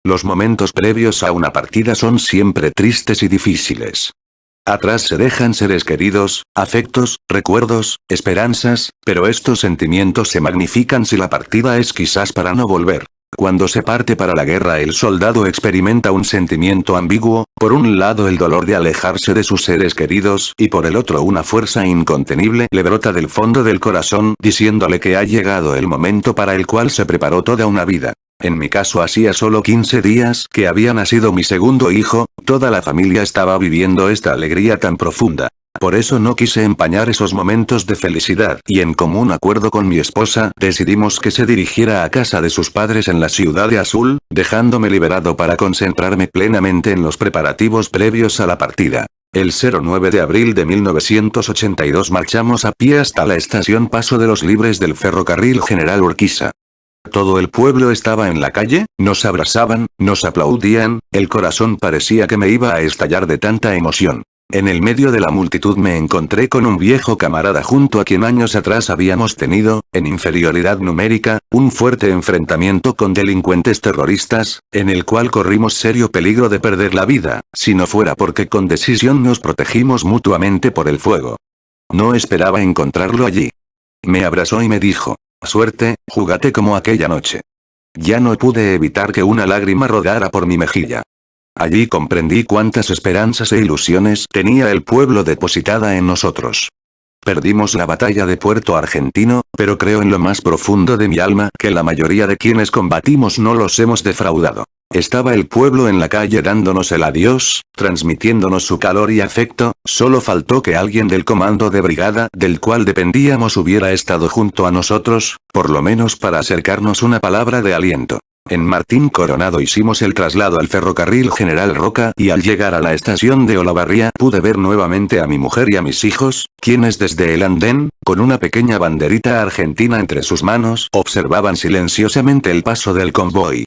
Los momentos previos a una partida son siempre tristes y difíciles. Atrás se dejan seres queridos, afectos, recuerdos, esperanzas, pero estos sentimientos se magnifican si la partida es quizás para no volver. Cuando se parte para la guerra el soldado experimenta un sentimiento ambiguo, por un lado el dolor de alejarse de sus seres queridos y por el otro una fuerza incontenible le brota del fondo del corazón diciéndole que ha llegado el momento para el cual se preparó toda una vida. En mi caso hacía solo 15 días que había nacido mi segundo hijo, toda la familia estaba viviendo esta alegría tan profunda. Por eso no quise empañar esos momentos de felicidad y en común acuerdo con mi esposa decidimos que se dirigiera a casa de sus padres en la ciudad de Azul, dejándome liberado para concentrarme plenamente en los preparativos previos a la partida. El 09 de abril de 1982 marchamos a pie hasta la estación Paso de los Libres del ferrocarril General Urquiza. Todo el pueblo estaba en la calle, nos abrazaban, nos aplaudían, el corazón parecía que me iba a estallar de tanta emoción. En el medio de la multitud me encontré con un viejo camarada junto a quien años atrás habíamos tenido, en inferioridad numérica, un fuerte enfrentamiento con delincuentes terroristas, en el cual corrimos serio peligro de perder la vida, si no fuera porque con decisión nos protegimos mutuamente por el fuego. No esperaba encontrarlo allí. Me abrazó y me dijo: «Suerte, júgate como aquella noche». Ya no pude evitar que una lágrima rodara por mi mejilla. Allí comprendí cuántas esperanzas e ilusiones tenía el pueblo depositada en nosotros. Perdimos la batalla de Puerto Argentino, pero creo en lo más profundo de mi alma que la mayoría de quienes combatimos no los hemos defraudado. Estaba el pueblo en la calle dándonos el adiós, transmitiéndonos su calor y afecto, solo faltó que alguien del comando de brigada del cual dependíamos hubiera estado junto a nosotros, por lo menos para acercarnos una palabra de aliento. En Martín Coronado hicimos el traslado al ferrocarril General Roca y al llegar a la estación de Olavarría pude ver nuevamente a mi mujer y a mis hijos, quienes desde el andén, con una pequeña banderita argentina entre sus manos, observaban silenciosamente el paso del convoy.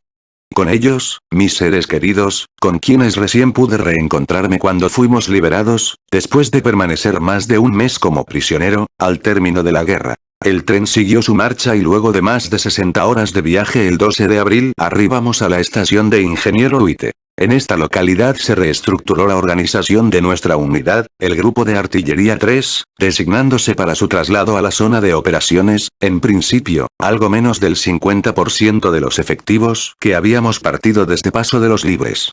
Con ellos, mis seres queridos, con quienes recién pude reencontrarme cuando fuimos liberados, después de permanecer más de un mes como prisionero, al término de la guerra. El tren siguió su marcha y luego de más de 60 horas de viaje el 12 de abril arribamos a la estación de Ingeniero Huite. En esta localidad se reestructuró la organización de nuestra unidad, el Grupo de Artillería 3, designándose para su traslado a la zona de operaciones, en principio, algo menos del 50% de los efectivos que habíamos partido desde Paso de los Libres.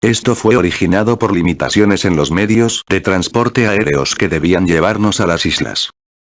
Esto fue originado por limitaciones en los medios de transporte aéreos que debían llevarnos a las islas.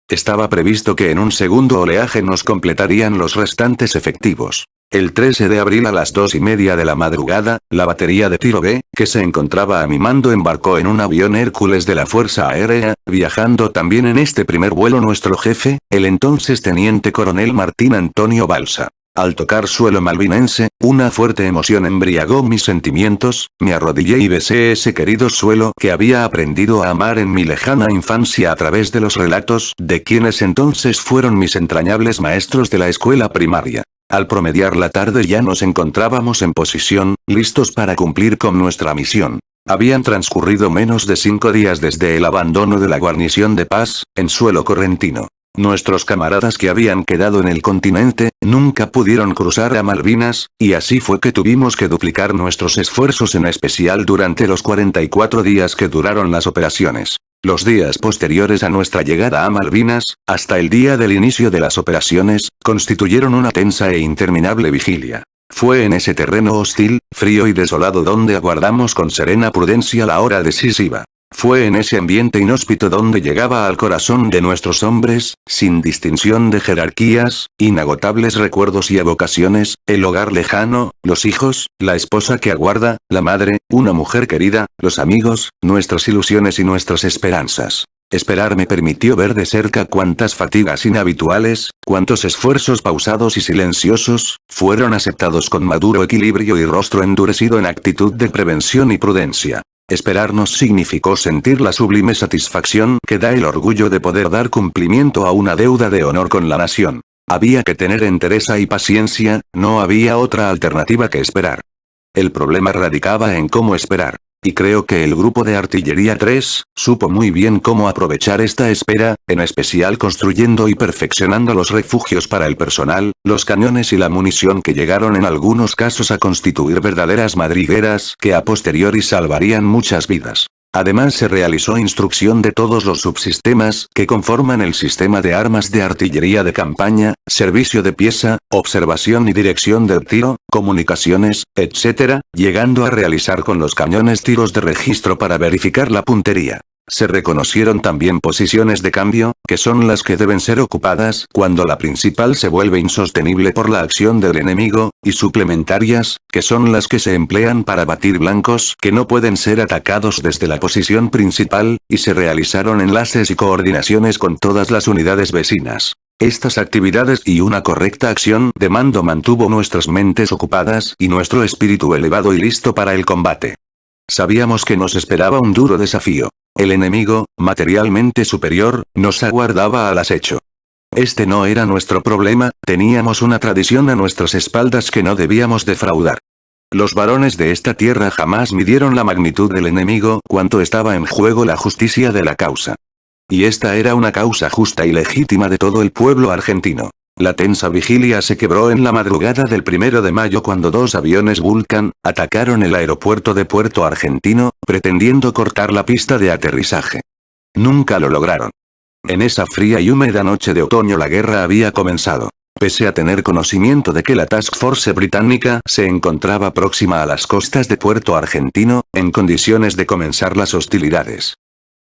Estaba previsto que en un segundo oleaje nos completarían los restantes efectivos. El 13 de abril a las 2:30 de la madrugada, la batería de tiro B, que se encontraba a mi mando embarcó en un avión Hércules de la Fuerza Aérea, viajando también en este primer vuelo nuestro jefe, el entonces teniente coronel Martín Antonio Balsa. Al tocar suelo malvinense, una fuerte emoción embriagó mis sentimientos, me arrodillé y besé ese querido suelo que había aprendido a amar en mi lejana infancia a través de los relatos de quienes entonces fueron mis entrañables maestros de la escuela primaria. Al promediar la tarde ya nos encontrábamos en posición, listos para cumplir con nuestra misión. Habían transcurrido menos de 5 días desde el abandono de la guarnición de Paz, en suelo correntino. Nuestros camaradas que habían quedado en el continente, nunca pudieron cruzar a Malvinas, y así fue que tuvimos que duplicar nuestros esfuerzos en especial durante los 44 días que duraron las operaciones. Los días posteriores a nuestra llegada a Malvinas, hasta el día del inicio de las operaciones, constituyeron una tensa e interminable vigilia. Fue en ese terreno hostil, frío y desolado donde aguardamos con serena prudencia la hora decisiva. Fue en ese ambiente inhóspito donde llegaba al corazón de nuestros hombres, sin distinción de jerarquías, inagotables recuerdos y evocaciones, el hogar lejano, los hijos, la esposa que aguarda, la madre, una mujer querida, los amigos, nuestras ilusiones y nuestras esperanzas. Esperar me permitió ver de cerca cuántas fatigas inhabituales, cuántos esfuerzos pausados y silenciosos, fueron aceptados con maduro equilibrio y rostro endurecido en actitud de prevención y prudencia. Esperarnos significó sentir la sublime satisfacción que da el orgullo de poder dar cumplimiento a una deuda de honor con la nación. Había que tener entereza y paciencia, no había otra alternativa que esperar. El problema radicaba en cómo esperar. Y creo que el grupo de artillería 3, supo muy bien cómo aprovechar esta espera, en especial construyendo y perfeccionando los refugios para el personal, los cañones y la munición que llegaron en algunos casos a constituir verdaderas madrigueras que a posteriori salvarían muchas vidas. Además se realizó instrucción de todos los subsistemas que conforman el sistema de armas de artillería de campaña, servicio de pieza, observación y dirección del tiro, comunicaciones, etc., llegando a realizar con los cañones tiros de registro para verificar la puntería. Se reconocieron también posiciones de cambio, que son las que deben ser ocupadas cuando la principal se vuelve insostenible por la acción del enemigo, y suplementarias, que son las que se emplean para batir blancos que no pueden ser atacados desde la posición principal, y se realizaron enlaces y coordinaciones con todas las unidades vecinas. Estas actividades y una correcta acción de mando mantuvo nuestras mentes ocupadas y nuestro espíritu elevado y listo para el combate. Sabíamos que nos esperaba un duro desafío. El enemigo, materialmente superior, nos aguardaba al acecho. Este no era nuestro problema, teníamos una tradición a nuestras espaldas que no debíamos defraudar. Los varones de esta tierra jamás midieron la magnitud del enemigo cuando estaba en juego la justicia de la causa. Y esta era una causa justa y legítima de todo el pueblo argentino. La tensa vigilia se quebró en la madrugada del 1 de mayo cuando 2 aviones Vulcan atacaron el aeropuerto de Puerto Argentino, pretendiendo cortar la pista de aterrizaje. Nunca lo lograron. En esa fría y húmeda noche de otoño la guerra había comenzado. Pese a tener conocimiento de que la Task Force británica se encontraba próxima a las costas de Puerto Argentino, en condiciones de comenzar las hostilidades.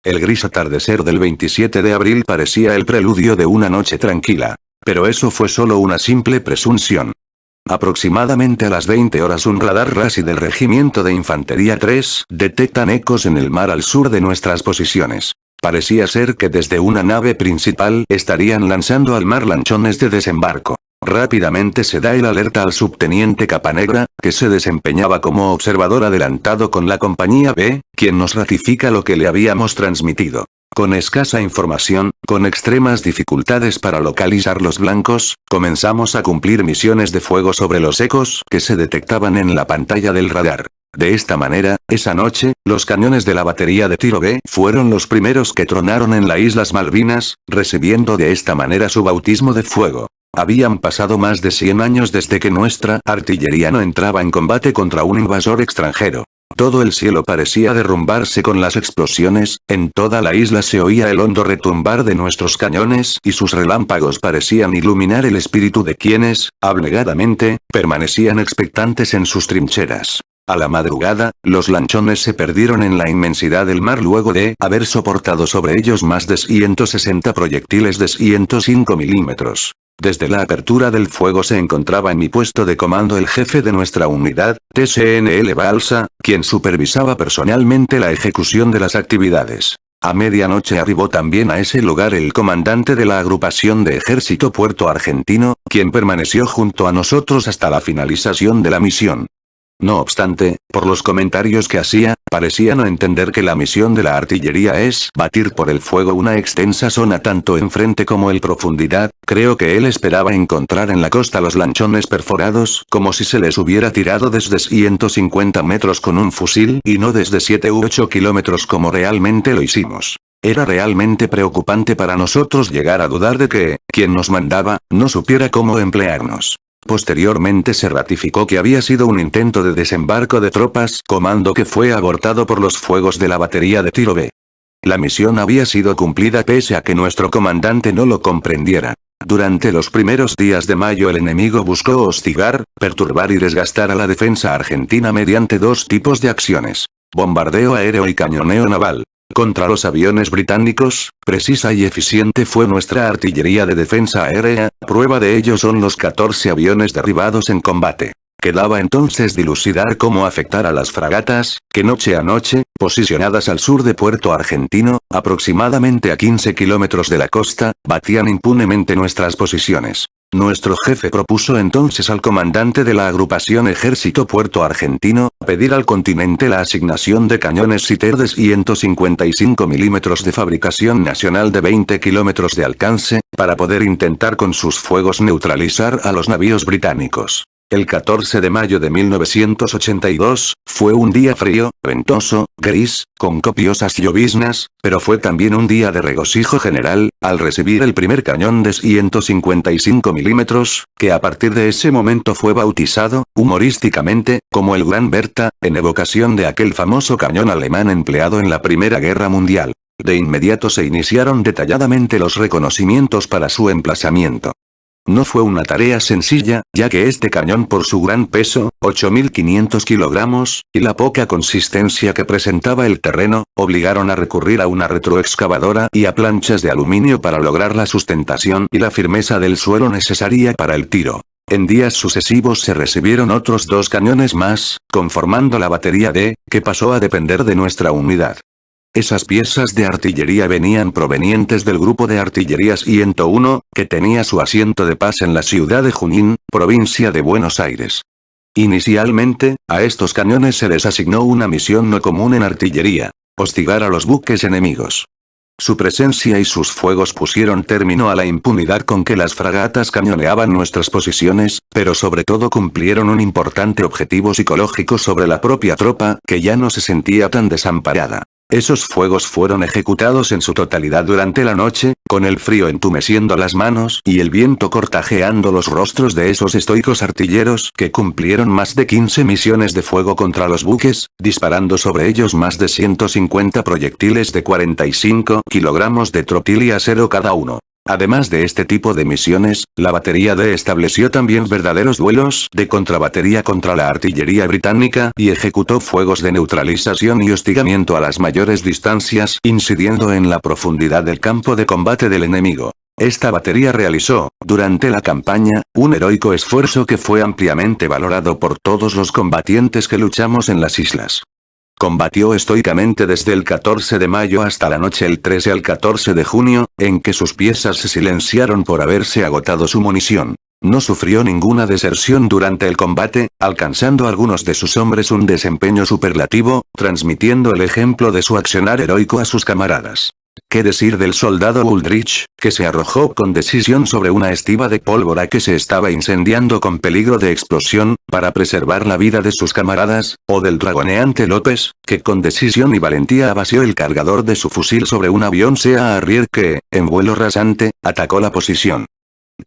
El gris atardecer del 27 de abril parecía el preludio de una noche tranquila. Pero eso fue solo una simple presunción. Aproximadamente a las 20 horas un radar RASI del Regimiento de Infantería 3 detectan ecos en el mar al sur de nuestras posiciones. Parecía ser que desde una nave principal estarían lanzando al mar lanchones de desembarco. Rápidamente se da el alerta al subteniente Capanegra, que se desempeñaba como observador adelantado con la compañía B, quien nos ratifica lo que le habíamos transmitido. Con escasa información, con extremas dificultades para localizar los blancos, comenzamos a cumplir misiones de fuego sobre los ecos que se detectaban en la pantalla del radar. De esta manera, esa noche, los cañones de la batería de tiro B fueron los primeros que tronaron en las Islas Malvinas, recibiendo de esta manera su bautismo de fuego. Habían pasado más de 100 años desde que nuestra artillería no entraba en combate contra un invasor extranjero. Todo el cielo parecía derrumbarse con las explosiones, en toda la isla se oía el hondo retumbar de nuestros cañones y sus relámpagos parecían iluminar el espíritu de quienes, abnegadamente, permanecían expectantes en sus trincheras. A la madrugada, los lanchones se perdieron en la inmensidad del mar luego de haber soportado sobre ellos más de 160 proyectiles de 105 milímetros. Desde la apertura del fuego se encontraba en mi puesto de comando el jefe de nuestra unidad, TCNL Balsa, quien supervisaba personalmente la ejecución de las actividades. A medianoche arribó también a ese lugar el comandante de la agrupación de ejército Puerto Argentino, quien permaneció junto a nosotros hasta la finalización de la misión. No obstante, por los comentarios que hacía, parecía no entender que la misión de la artillería es batir por el fuego una extensa zona tanto en frente como en profundidad. Creo que él esperaba encontrar en la costa los lanchones perforados, como si se les hubiera tirado desde 150 metros con un fusil y no desde 7 u 8 kilómetros como realmente lo hicimos. Era realmente preocupante para nosotros llegar a dudar de que, quien nos mandaba, no supiera cómo emplearnos. Posteriormente se ratificó que había sido un intento de desembarco de tropas, comando que fue abortado por los fuegos de la batería de tiro B. La misión había sido cumplida pese a que nuestro comandante no lo comprendiera. Durante los primeros días de mayo el enemigo buscó hostigar, perturbar y desgastar a la defensa argentina mediante 2 tipos de acciones: bombardeo aéreo y cañoneo naval. Contra los aviones británicos, precisa y eficiente fue nuestra artillería de defensa aérea, prueba de ello son los 14 aviones derribados en combate. Quedaba entonces dilucidar cómo afectar a las fragatas, que noche a noche, posicionadas al sur de Puerto Argentino, aproximadamente a 15 kilómetros de la costa, batían impunemente nuestras posiciones. Nuestro jefe propuso entonces al comandante de la agrupación Ejército Puerto Argentino, pedir al continente la asignación de cañones Citer de 155 milímetros de fabricación nacional de 20 kilómetros de alcance, para poder intentar con sus fuegos neutralizar a los navíos británicos. El 14 de mayo de 1982, fue un día frío, ventoso, gris, con copiosas lloviznas, pero fue también un día de regocijo general, al recibir el primer cañón de 155 milímetros, que a partir de ese momento fue bautizado, humorísticamente, como el Gran Bertha, en evocación de aquel famoso cañón alemán empleado en la Primera Guerra Mundial. De inmediato se iniciaron detalladamente los reconocimientos para su emplazamiento. No fue una tarea sencilla, ya que este cañón por su gran peso, 8.500 kilogramos, y la poca consistencia que presentaba el terreno, obligaron a recurrir a una retroexcavadora y a planchas de aluminio para lograr la sustentación y la firmeza del suelo necesaria para el tiro. En días sucesivos se recibieron otros 2 cañones más, conformando la batería D, que pasó a depender de nuestra unidad. Esas piezas de artillería venían provenientes del Grupo de Artillería 101, que tenía su asiento de paz en la ciudad de Junín, provincia de Buenos Aires. Inicialmente, a estos cañones se les asignó una misión no común en artillería: hostigar a los buques enemigos. Su presencia y sus fuegos pusieron término a la impunidad con que las fragatas cañoneaban nuestras posiciones, pero sobre todo cumplieron un importante objetivo psicológico sobre la propia tropa, que ya no se sentía tan desamparada. Esos fuegos fueron ejecutados en su totalidad durante la noche, con el frío entumeciendo las manos y el viento cortajeando los rostros de esos estoicos artilleros que cumplieron más de 15 misiones de fuego contra los buques, disparando sobre ellos más de 150 proyectiles de 45 kilogramos de trotil y acero cada uno. Además de este tipo de misiones, la batería D estableció también verdaderos duelos de contrabatería contra la artillería británica y ejecutó fuegos de neutralización y hostigamiento a las mayores distancias, incidiendo en la profundidad del campo de combate del enemigo. Esta batería realizó, durante la campaña, un heroico esfuerzo que fue ampliamente valorado por todos los combatientes que luchamos en las islas. Combatió estoicamente desde el 14 de mayo hasta la noche el 13 al 14 de junio, en que sus piezas se silenciaron por haberse agotado su munición. No sufrió ninguna deserción durante el combate, alcanzando algunos de sus hombres un desempeño superlativo, transmitiendo el ejemplo de su accionar heroico a sus camaradas. ¿Qué decir del soldado Uldrich, que se arrojó con decisión sobre una estiba de pólvora que se estaba incendiando con peligro de explosión, para preservar la vida de sus camaradas, o del dragoneante López, que con decisión y valentía abasió el cargador de su fusil sobre un avión Sea Harrier que, en vuelo rasante, atacó la posición?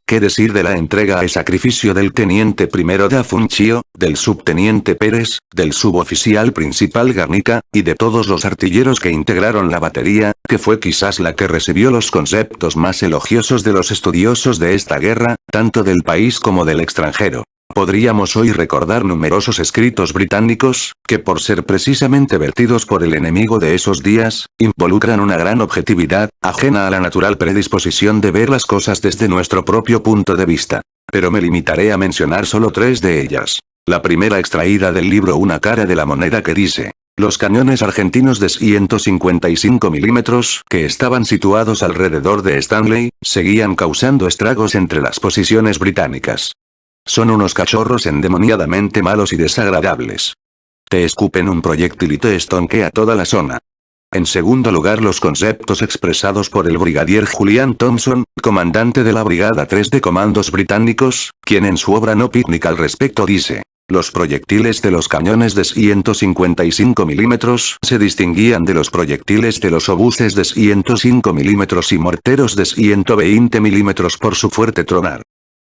¿Qué decir de la entrega y sacrificio del teniente primero de Afunchio, del subteniente Pérez, del suboficial principal Garnica, y de todos los artilleros que integraron la batería, que fue quizás la que recibió los conceptos más elogiosos de los estudiosos de esta guerra, tanto del país como del extranjero? Podríamos hoy recordar numerosos escritos británicos, que por ser precisamente vertidos por el enemigo de esos días, involucran una gran objetividad, ajena a la natural predisposición de ver las cosas desde nuestro propio punto de vista. Pero me limitaré a mencionar solo 3 de ellas. La primera extraída del libro Una cara de la moneda, que dice: los cañones argentinos de 155 milímetros, que estaban situados alrededor de Stanley, seguían causando estragos entre las posiciones británicas. Son unos cachorros endemoniadamente malos y desagradables. Te escupen un proyectil y te estonquea toda la zona. En segundo lugar, los conceptos expresados por el brigadier Julian Thompson, comandante de la Brigada 3 de Comandos Británicos, quien en su obra No Picnic al respecto dice: los proyectiles de los cañones de 155 milímetros se distinguían de los proyectiles de los obuses de 105 milímetros y morteros de 120 milímetros por su fuerte tronar.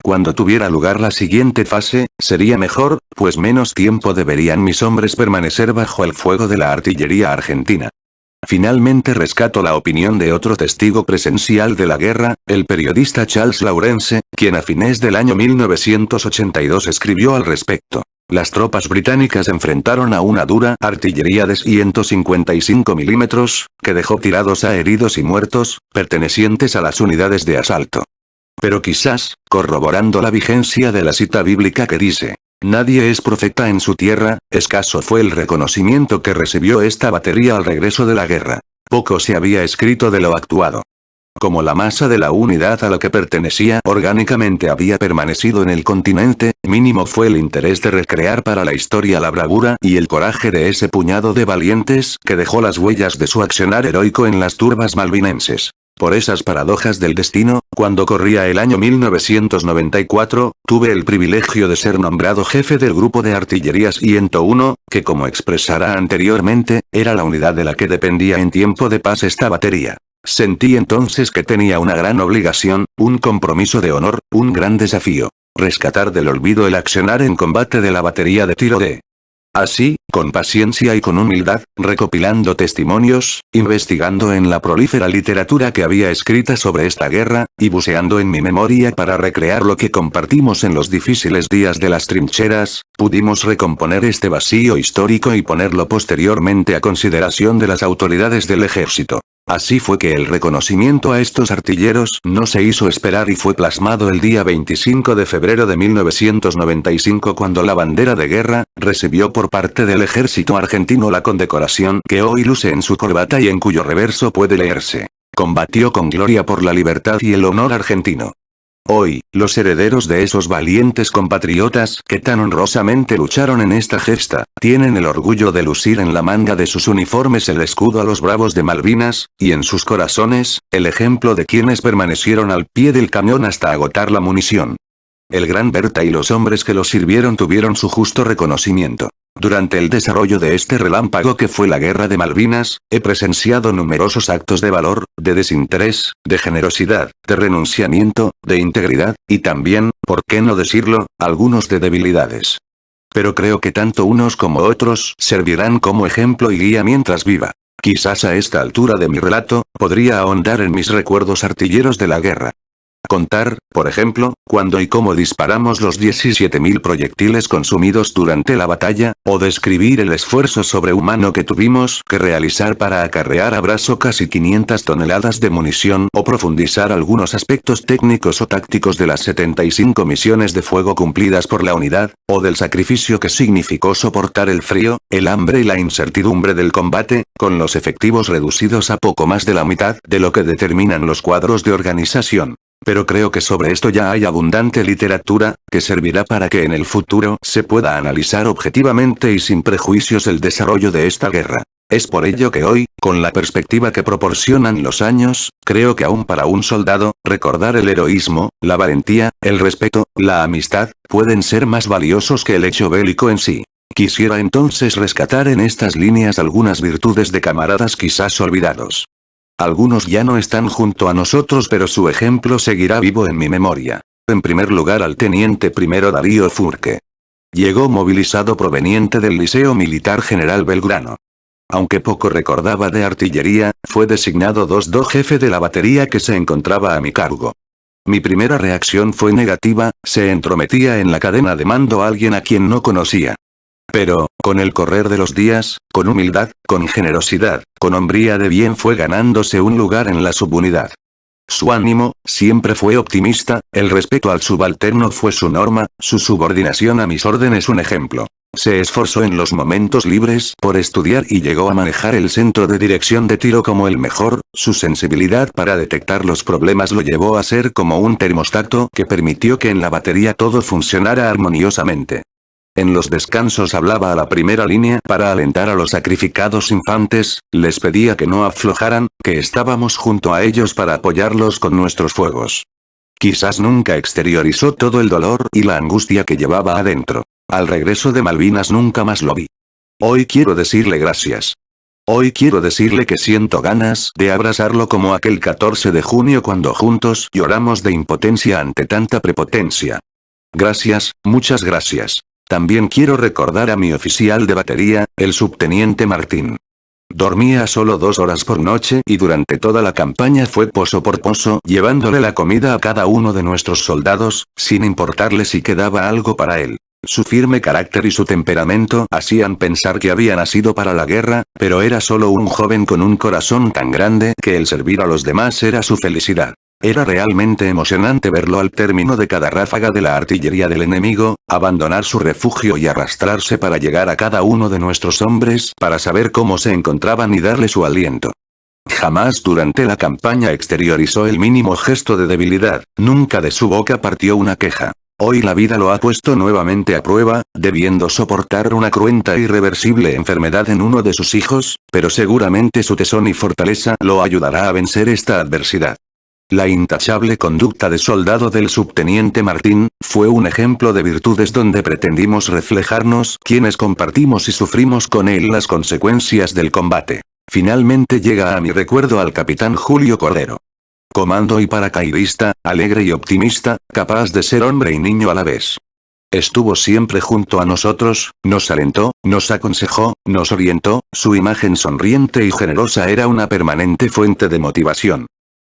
Cuando tuviera lugar la siguiente fase, sería mejor, pues menos tiempo deberían mis hombres permanecer bajo el fuego de la artillería argentina. Finalmente rescato la opinión de otro testigo presencial de la guerra, el periodista Charles Lawrence, quien a fines del año 1982 escribió al respecto: las tropas británicas enfrentaron a una dura artillería de 155 milímetros, que dejó tirados a heridos y muertos, pertenecientes a las unidades de asalto. Pero quizás, corroborando la vigencia de la cita bíblica que dice: nadie es profeta en su tierra, escaso fue el reconocimiento que recibió esta batería al regreso de la guerra. Poco se había escrito de lo actuado. Como la masa de la unidad a la que pertenecía orgánicamente había permanecido en el continente, mínimo fue el interés de recrear para la historia la bravura y el coraje de ese puñado de valientes que dejó las huellas de su accionar heroico en las turbas malvinenses. Por esas paradojas del destino, cuando corría el año 1994, tuve el privilegio de ser nombrado jefe del grupo de artillería 101, que como expresara anteriormente, era la unidad de la que dependía en tiempo de paz esta batería. Sentí entonces que tenía una gran obligación, un compromiso de honor, un gran desafío. Rescatar del olvido el accionar en combate de la batería de tiro de. Así, con paciencia y con humildad, recopilando testimonios, investigando en la prolífera literatura que había escrita sobre esta guerra, y buceando en mi memoria para recrear lo que compartimos en los difíciles días de las trincheras, pudimos recomponer este vacío histórico y ponerlo posteriormente a consideración de las autoridades del ejército. Así fue que el reconocimiento a estos artilleros no se hizo esperar y fue plasmado el día 25 de febrero de 1995 cuando la bandera de guerra recibió por parte del ejército argentino la condecoración que hoy luce en su corbata y en cuyo reverso puede leerse: combatió con gloria por la libertad y el honor argentino. Hoy, los herederos de esos valientes compatriotas que tan honrosamente lucharon en esta gesta, tienen el orgullo de lucir en la manga de sus uniformes el escudo a los bravos de Malvinas, y en sus corazones, el ejemplo de quienes permanecieron al pie del cañón hasta agotar la munición. El gran Berta y los hombres que lo sirvieron tuvieron su justo reconocimiento. Durante el desarrollo de este relámpago que fue la Guerra de Malvinas, he presenciado numerosos actos de valor, de desinterés, de generosidad, de renunciamiento, de integridad, y también, por qué no decirlo, algunos de debilidades. Pero creo que tanto unos como otros servirán como ejemplo y guía mientras viva. Quizás a esta altura de mi relato, podría ahondar en mis recuerdos artilleros de la guerra. Contar, por ejemplo, cuándo y cómo disparamos los 17.000 proyectiles consumidos durante la batalla, o describir el esfuerzo sobrehumano que tuvimos que realizar para acarrear a brazo casi 500 toneladas de munición, o profundizar algunos aspectos técnicos o tácticos de las 75 misiones de fuego cumplidas por la unidad, o del sacrificio que significó soportar el frío, el hambre y la incertidumbre del combate, con los efectivos reducidos a poco más de la mitad de lo que determinan los cuadros de organización. Pero creo que sobre esto ya hay abundante literatura, que servirá para que en el futuro se pueda analizar objetivamente y sin prejuicios el desarrollo de esta guerra. Es por ello que hoy, con la perspectiva que proporcionan los años, creo que aún para un soldado, recordar el heroísmo, la valentía, el respeto, la amistad, pueden ser más valiosos que el hecho bélico en sí. Quisiera entonces rescatar en estas líneas algunas virtudes de camaradas quizás olvidados. Algunos ya no están junto a nosotros pero su ejemplo seguirá vivo en mi memoria. En primer lugar al teniente primero Darío Furque. Llegó movilizado proveniente del Liceo Militar General Belgrano. Aunque poco recordaba de artillería, fue designado 2-2 jefe de la batería que se encontraba a mi cargo. Mi primera reacción fue negativa, se entrometía en la cadena de mando alguien a quien no conocía. Pero, con el correr de los días, con humildad, con generosidad, con hombría de bien fue ganándose un lugar en la subunidad. Su ánimo, siempre fue optimista, el respeto al subalterno fue su norma, su subordinación a mis órdenes un ejemplo. Se esforzó en los momentos libres por estudiar y llegó a manejar el centro de dirección de tiro como el mejor, su sensibilidad para detectar los problemas lo llevó a ser como un termostato que permitió que en la batería todo funcionara armoniosamente. En los descansos hablaba a la primera línea para alentar a los sacrificados infantes, les pedía que no aflojaran, que estábamos junto a ellos para apoyarlos con nuestros fuegos. Quizás nunca exteriorizó todo el dolor y la angustia que llevaba adentro. Al regreso de Malvinas nunca más lo vi. Hoy quiero decirle gracias. Hoy quiero decirle que siento ganas de abrazarlo como aquel 14 de junio cuando juntos lloramos de impotencia ante tanta prepotencia. Gracias, muchas gracias. También quiero recordar a mi oficial de batería, el subteniente Martín. Dormía solo 2 horas por noche y durante toda la campaña fue pozo por pozo llevándole la comida a cada uno de nuestros soldados, sin importarle si quedaba algo para él. Su firme carácter y su temperamento hacían pensar que había nacido para la guerra, pero era solo un joven con un corazón tan grande que el servir a los demás era su felicidad. Era realmente emocionante verlo al término de cada ráfaga de la artillería del enemigo, abandonar su refugio y arrastrarse para llegar a cada uno de nuestros hombres para saber cómo se encontraban y darle su aliento. Jamás durante la campaña exteriorizó el mínimo gesto de debilidad, nunca de su boca partió una queja. Hoy la vida lo ha puesto nuevamente a prueba, debiendo soportar una cruenta e irreversible enfermedad en uno de sus hijos, pero seguramente su tesón y fortaleza lo ayudará a vencer esta adversidad. La intachable conducta de soldado del subteniente Martín, fue un ejemplo de virtudes donde pretendimos reflejarnos quienes compartimos y sufrimos con él las consecuencias del combate. Finalmente llega a mi recuerdo al capitán Julio Cordero. Comando y paracaidista, alegre y optimista, capaz de ser hombre y niño a la vez. Estuvo siempre junto a nosotros, nos alentó, nos aconsejó, nos orientó, su imagen sonriente y generosa era una permanente fuente de motivación.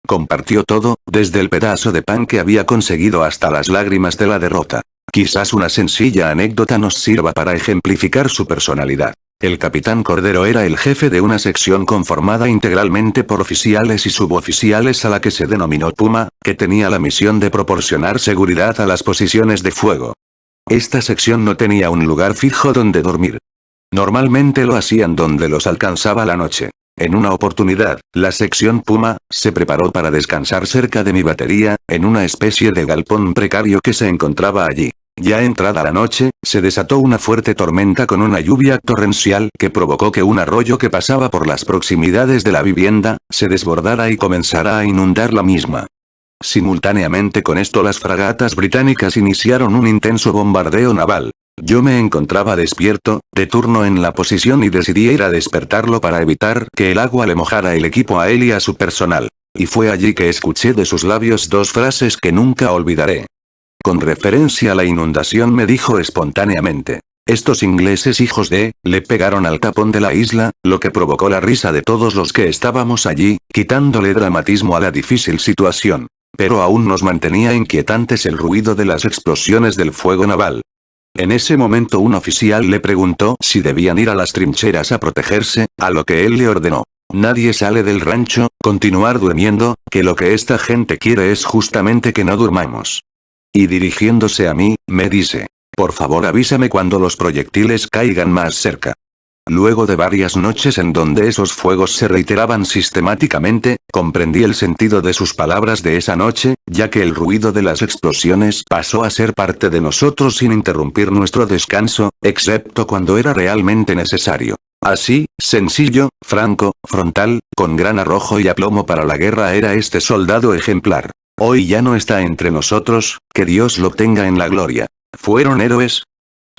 Compartió todo, desde el pedazo de pan que había conseguido hasta las lágrimas de la derrota. Quizás una sencilla anécdota nos sirva para ejemplificar su personalidad. El capitán Cordero era el jefe de una sección conformada integralmente por oficiales y suboficiales a la que se denominó Puma, que tenía la misión de proporcionar seguridad a las posiciones de fuego. Esta sección no tenía un lugar fijo donde dormir. Normalmente lo hacían donde los alcanzaba la noche. En una oportunidad, la sección Puma, se preparó para descansar cerca de mi batería, en una especie de galpón precario que se encontraba allí. Ya entrada la noche, se desató una fuerte tormenta con una lluvia torrencial que provocó que un arroyo que pasaba por las proximidades de la vivienda, se desbordara y comenzara a inundar la misma. Simultáneamente con esto las fragatas británicas iniciaron un intenso bombardeo naval. Yo me encontraba despierto, de turno en la posición y decidí ir a despertarlo para evitar que el agua le mojara el equipo a él y a su personal. Y fue allí que escuché de sus labios dos frases que nunca olvidaré. Con referencia a la inundación me dijo espontáneamente: estos ingleses hijos de, le pegaron al tapón de la isla, lo que provocó la risa de todos los que estábamos allí, quitándole dramatismo a la difícil situación. Pero aún nos mantenía inquietantes el ruido de las explosiones del fuego naval. En ese momento un oficial le preguntó si debían ir a las trincheras a protegerse, a lo que él le ordenó: nadie sale del rancho, continuar durmiendo, que lo que esta gente quiere es justamente que no durmamos. Y dirigiéndose a mí, me dice: por favor avísame cuando los proyectiles caigan más cerca. Luego de varias noches en donde esos fuegos se reiteraban sistemáticamente, comprendí el sentido de sus palabras de esa noche, ya que el ruido de las explosiones pasó a ser parte de nosotros sin interrumpir nuestro descanso, excepto cuando era realmente necesario. Así, sencillo, franco, frontal, con gran arrojo y aplomo para la guerra era este soldado ejemplar. Hoy ya no está entre nosotros, que Dios lo tenga en la gloria. ¿Fueron héroes?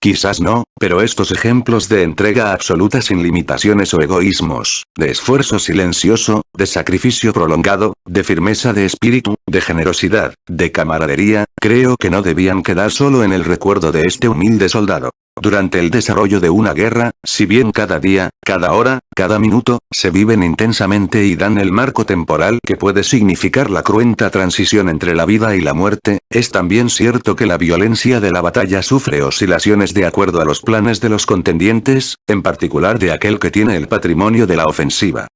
Quizás no, pero estos ejemplos de entrega absoluta sin limitaciones o egoísmos, de esfuerzo silencioso, de sacrificio prolongado, de firmeza de espíritu, de generosidad, de camaradería, creo que no debían quedar solo en el recuerdo de este humilde soldado. Durante el desarrollo de una guerra, si bien cada día, cada hora, cada minuto, se viven intensamente y dan el marco temporal que puede significar la cruenta transición entre la vida y la muerte, es también cierto que la violencia de la batalla sufre oscilaciones de acuerdo a los planes de los contendientes, en particular de aquel que tiene el patrimonio de la ofensiva.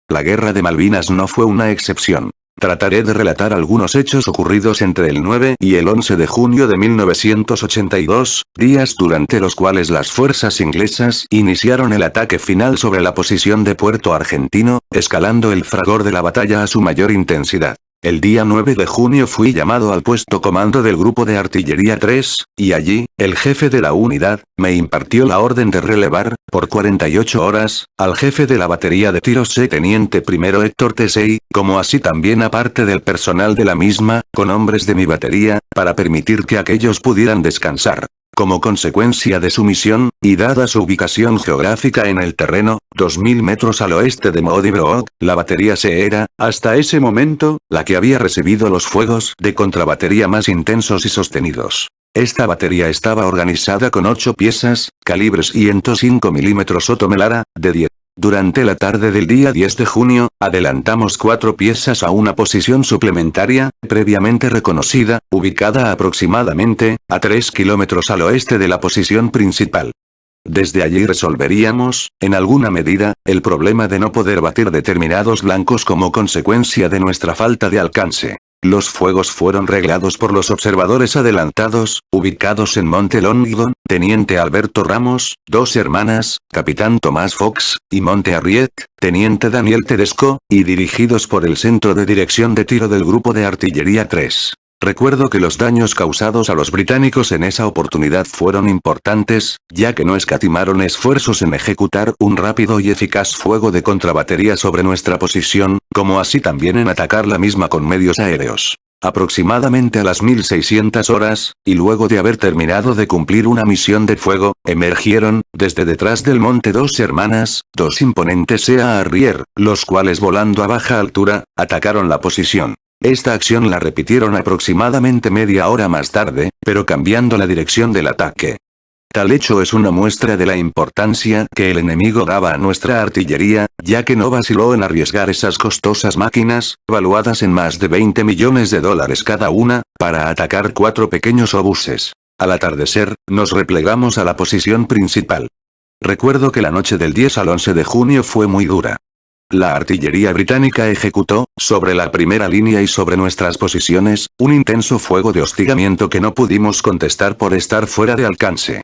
La guerra de Malvinas no fue una excepción. Trataré de relatar algunos hechos ocurridos entre el 9 y el 11 de junio de 1982, días durante los cuales las fuerzas inglesas iniciaron el ataque final sobre la posición de Puerto Argentino, escalando el fragor de la batalla a su mayor intensidad. El día 9 de junio fui llamado al puesto comando del grupo de artillería 3, y allí, el jefe de la unidad, me impartió la orden de relevar, por 48 horas, al jefe de la batería de tiros teniente primero Héctor Tesey, como así también a parte del personal de la misma, con hombres de mi batería, para permitir que aquellos pudieran descansar. Como consecuencia de su misión, y dada su ubicación geográfica en el terreno, 2000 metros al oeste de Modibrook, la batería C era, hasta ese momento, la que había recibido los fuegos de contrabatería más intensos y sostenidos. Esta batería estaba organizada con 8 piezas, calibre 105 mm Otto Melara, de 10. Durante la tarde del día 10 de junio, adelantamos 4 piezas a una posición suplementaria, previamente reconocida, ubicada aproximadamente, a 3 kilómetros al oeste de la posición principal. Desde allí resolveríamos, en alguna medida, el problema de no poder batir determinados blancos como consecuencia de nuestra falta de alcance. Los fuegos fueron reglados por los observadores adelantados, ubicados en Monte Longdon, Teniente Alberto Ramos, 2 hermanas, Capitán Tomás Fox, y Monte Harriet, Teniente Daniel Tedesco, y dirigidos por el Centro de Dirección de Tiro del Grupo de Artillería 3. Recuerdo que los daños causados a los británicos en esa oportunidad fueron importantes, ya que no escatimaron esfuerzos en ejecutar un rápido y eficaz fuego de contrabatería sobre nuestra posición, como así también en atacar la misma con medios aéreos. Aproximadamente a las 1600 horas, y luego de haber terminado de cumplir una misión de fuego, emergieron, desde detrás del monte Dos Hermanas, dos imponentes Sea Harrier, los cuales volando a baja altura, atacaron la posición. Esta acción la repitieron aproximadamente media hora más tarde, pero cambiando la dirección del ataque. Tal hecho es una muestra de la importancia que el enemigo daba a nuestra artillería, ya que no vaciló en arriesgar esas costosas máquinas, valuadas en más de 20 millones de dólares cada una, para atacar 4 pequeños obuses. Al atardecer, nos replegamos a la posición principal. Recuerdo que la noche del 10 al 11 de junio fue muy dura. La artillería británica ejecutó, sobre la primera línea y sobre nuestras posiciones, un intenso fuego de hostigamiento que no pudimos contestar por estar fuera de alcance.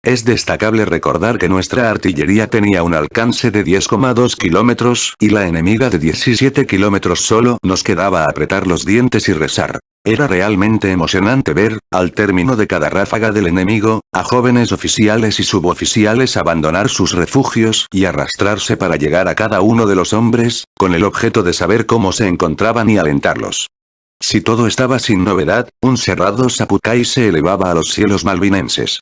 Es destacable recordar que nuestra artillería tenía un alcance de 10,2 kilómetros, y la enemiga de 17 kilómetros. Solo nos quedaba apretar los dientes y rezar. Era realmente emocionante ver, al término de cada ráfaga del enemigo, a jóvenes oficiales y suboficiales abandonar sus refugios y arrastrarse para llegar a cada uno de los hombres, con el objeto de saber cómo se encontraban y alentarlos. Si todo estaba sin novedad, un cerrado zapucay se elevaba a los cielos malvinenses.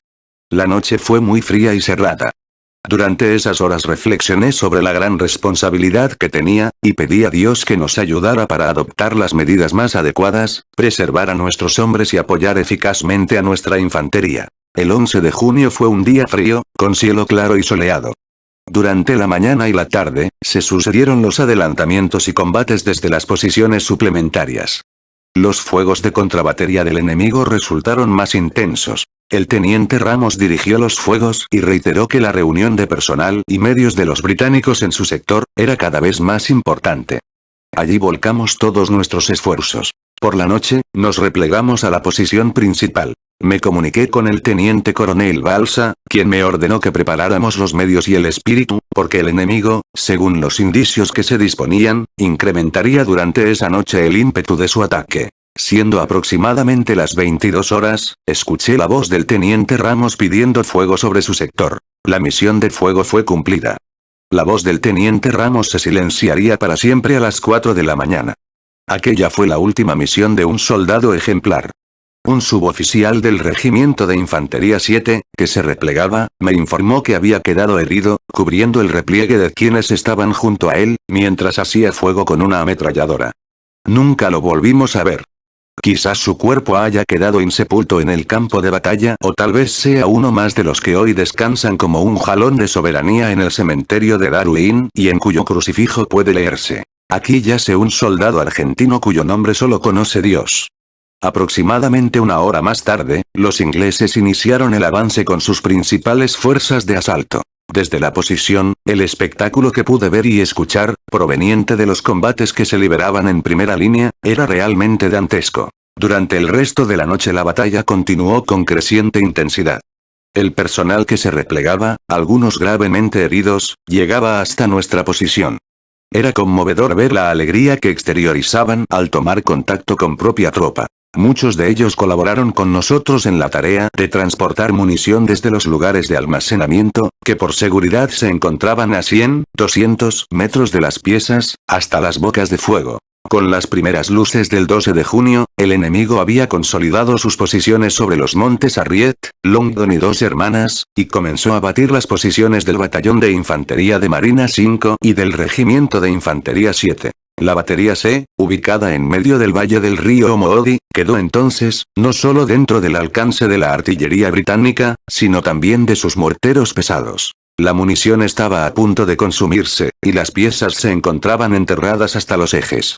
La noche fue muy fría y cerrada. Durante esas horas reflexioné sobre la gran responsabilidad que tenía, y pedí a Dios que nos ayudara para adoptar las medidas más adecuadas, preservar a nuestros hombres y apoyar eficazmente a nuestra infantería. El 11 de junio fue un día frío, con cielo claro y soleado. Durante la mañana y la tarde, se sucedieron los adelantamientos y combates desde las posiciones suplementarias. Los fuegos de contrabatería del enemigo resultaron más intensos. El teniente Ramos dirigió los fuegos y reiteró que la reunión de personal y medios de los británicos en su sector era cada vez más importante. Allí volcamos todos nuestros esfuerzos. Por la noche, nos replegamos a la posición principal. Me comuniqué con el teniente coronel Balsa, quien me ordenó que preparáramos los medios y el espíritu, porque el enemigo, según los indicios que se disponían, incrementaría durante esa noche el ímpetu de su ataque. Siendo aproximadamente las 22 horas, escuché la voz del teniente Ramos pidiendo fuego sobre su sector. La misión de fuego fue cumplida. La voz del teniente Ramos se silenciaría para siempre a las 4 de la mañana. Aquella fue la última misión de un soldado ejemplar. Un suboficial del regimiento de infantería 7, que se replegaba, me informó que había quedado herido, cubriendo el repliegue de quienes estaban junto a él, mientras hacía fuego con una ametralladora. Nunca lo volvimos a ver. Quizás su cuerpo haya quedado insepulto en el campo de batalla, o tal vez sea uno más de los que hoy descansan como un jalón de soberanía en el cementerio de Darwin, y en cuyo crucifijo puede leerse: aquí yace un soldado argentino cuyo nombre solo conoce Dios. Aproximadamente una hora más tarde, los ingleses iniciaron el avance con sus principales fuerzas de asalto. Desde la posición, el espectáculo que pude ver y escuchar, proveniente de los combates que se libraban en primera línea, era realmente dantesco. Durante el resto de la noche la batalla continuó con creciente intensidad. El personal que se replegaba, algunos gravemente heridos, llegaba hasta nuestra posición. Era conmovedor ver la alegría que exteriorizaban al tomar contacto con propia tropa. Muchos de ellos colaboraron con nosotros en la tarea de transportar munición desde los lugares de almacenamiento, que por seguridad se encontraban a 100, 200 metros de las piezas, hasta las bocas de fuego. Con las primeras luces del 12 de junio, el enemigo había consolidado sus posiciones sobre los montes Harriet, Longdon y Dos Hermanas, y comenzó a batir las posiciones del batallón de infantería de Marina 5 y del regimiento de infantería 7. La batería C, ubicada en medio del valle del río Omoodi, quedó entonces, no solo dentro del alcance de la artillería británica, sino también de sus morteros pesados. La munición estaba a punto de consumirse, y las piezas se encontraban enterradas hasta los ejes.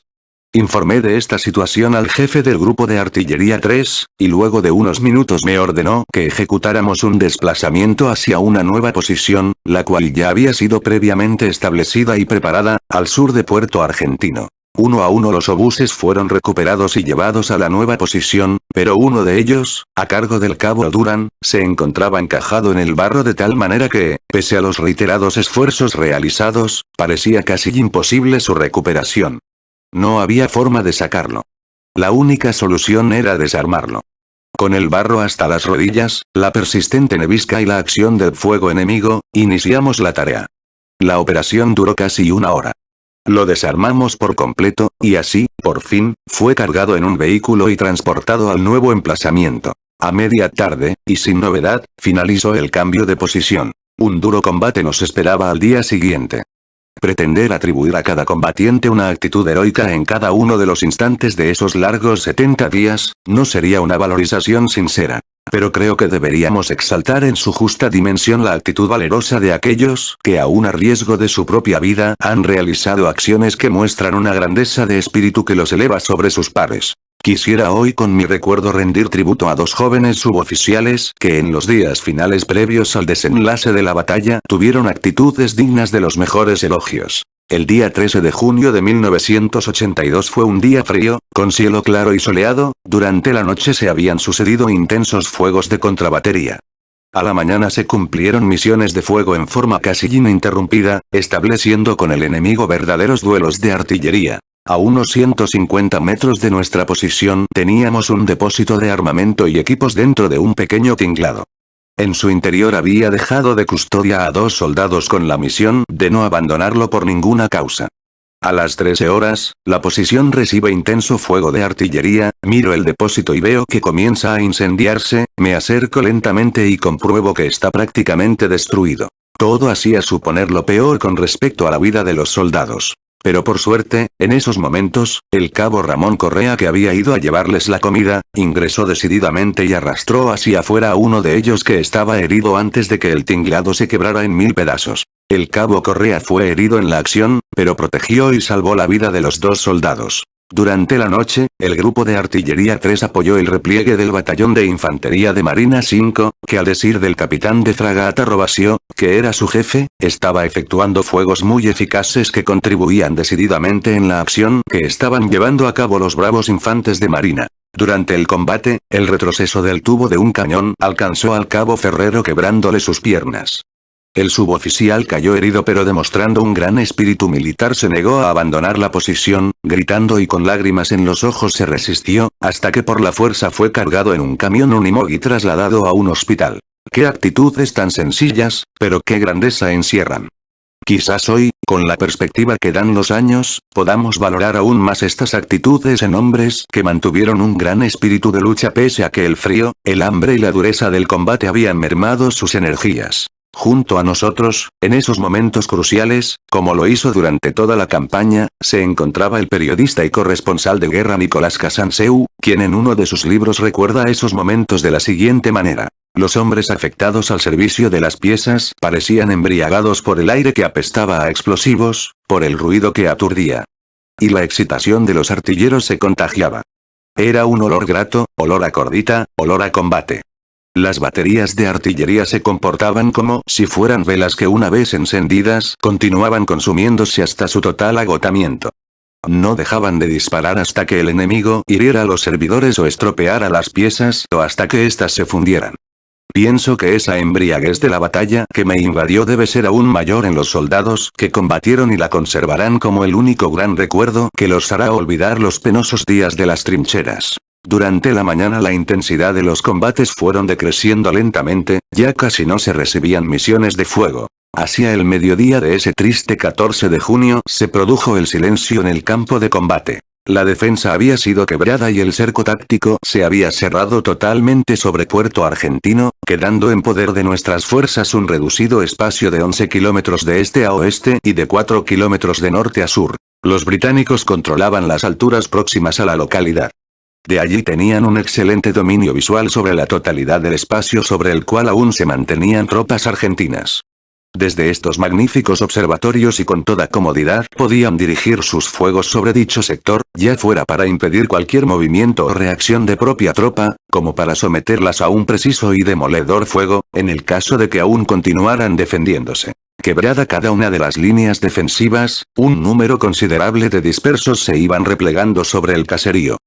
Informé de esta situación al jefe del grupo de artillería 3, y luego de unos minutos me ordenó que ejecutáramos un desplazamiento hacia una nueva posición, la cual ya había sido previamente establecida y preparada, al sur de Puerto Argentino. Uno a uno los obuses fueron recuperados y llevados a la nueva posición, pero uno de ellos, a cargo del cabo Duran, se encontraba encajado en el barro de tal manera que, pese a los reiterados esfuerzos realizados, parecía casi imposible su recuperación. No había forma de sacarlo. la única solución era desarmarlo. Con el barro hasta las rodillas, la persistente nevisca y la acción del fuego enemigo, iniciamos la tarea. La operación duró casi una hora. Lo desarmamos por completo, y así, por fin, fue cargado en un vehículo y transportado al nuevo emplazamiento. A media tarde, y sin novedad, finalizó el cambio de posición. Un duro combate nos esperaba al día siguiente. Pretender atribuir a cada combatiente una actitud heroica en cada uno de los instantes de esos largos 70 días, no sería una valorización sincera. Pero creo que deberíamos exaltar en su justa dimensión la actitud valerosa de aquellos que aún a riesgo de su propia vida han realizado acciones que muestran una grandeza de espíritu que los eleva sobre sus pares. Quisiera hoy con mi recuerdo rendir tributo a dos jóvenes suboficiales que en los días finales previos al desenlace de la batalla tuvieron actitudes dignas de los mejores elogios. El día 13 de junio de 1982 fue un día frío, con cielo claro y soleado, durante la noche se habían sucedido intensos fuegos de contrabatería. A la mañana se cumplieron misiones de fuego en forma casi ininterrumpida, estableciendo con el enemigo verdaderos duelos de artillería. A unos 150 metros de nuestra posición teníamos un depósito de armamento y equipos dentro de un pequeño tinglado. En su interior había dejado de custodia a 2 soldados con la misión de no abandonarlo por ninguna causa. A las 13 horas, la posición recibe intenso fuego de artillería, miro el depósito y veo que comienza a incendiarse, me acerco lentamente y compruebo que está prácticamente destruido. Todo hacía suponer lo peor con respecto a la vida de los soldados. Pero por suerte, en esos momentos, el cabo Ramón Correa que había ido a llevarles la comida, ingresó decididamente y arrastró hacia afuera a uno de ellos que estaba herido antes de que el tinglado se quebrara en 1000 pedazos. El cabo Correa fue herido en la acción, pero protegió y salvó la vida de los 2 soldados. Durante la noche, el grupo de artillería 3 apoyó el repliegue del batallón de infantería de Marina 5, que al decir del capitán de fragata Robasio, que era su jefe, estaba efectuando fuegos muy eficaces que contribuían decididamente en la acción que estaban llevando a cabo los bravos infantes de Marina. Durante el combate, el retroceso del tubo de un cañón alcanzó al cabo Ferrero quebrándole sus piernas. El suboficial cayó herido pero demostrando un gran espíritu militar se negó a abandonar la posición, gritando y con lágrimas en los ojos se resistió, hasta que por la fuerza fue cargado en un camión Unimog y trasladado a un hospital. Qué actitudes tan sencillas, pero qué grandeza encierran. Quizás hoy, con la perspectiva que dan los años, podamos valorar aún más estas actitudes en hombres que mantuvieron un gran espíritu de lucha pese a que el frío, el hambre y la dureza del combate habían mermado sus energías. Junto a nosotros, en esos momentos cruciales, como lo hizo durante toda la campaña, se encontraba el periodista y corresponsal de guerra Nicolás Casanseu, quien en uno de sus libros recuerda esos momentos de la siguiente manera. Los hombres afectados al servicio de las piezas parecían embriagados por el aire que apestaba a explosivos, por el ruido que aturdía. Y la excitación de los artilleros se contagiaba. Era un olor grato, olor a cordita, olor a combate. Las baterías de artillería se comportaban como si fueran velas que una vez encendidas continuaban consumiéndose hasta su total agotamiento. No dejaban de disparar hasta que el enemigo hiriera a los servidores o estropeara las piezas o hasta que éstas se fundieran. Pienso que esa embriaguez de la batalla que me invadió debe ser aún mayor en los soldados que combatieron y la conservarán como el único gran recuerdo que los hará olvidar los penosos días de las trincheras. Durante la mañana la intensidad de los combates fueron decreciendo lentamente, ya casi no se recibían misiones de fuego. Hacia el mediodía de ese triste 14 de junio se produjo el silencio en el campo de combate. La defensa había sido quebrada y el cerco táctico se había cerrado totalmente sobre Puerto Argentino, quedando en poder de nuestras fuerzas un reducido espacio de 11 kilómetros de este a oeste y de 4 kilómetros de norte a sur. Los británicos controlaban las alturas próximas a la localidad. De allí tenían un excelente dominio visual sobre la totalidad del espacio sobre el cual aún se mantenían tropas argentinas. Desde estos magníficos observatorios y con toda comodidad podían dirigir sus fuegos sobre dicho sector, ya fuera para impedir cualquier movimiento o reacción de propia tropa, como para someterlas a un preciso y demoledor fuego, en el caso de que aún continuaran defendiéndose. Quebrada cada una de las líneas defensivas, un número considerable de dispersos se iban replegando sobre el caserío.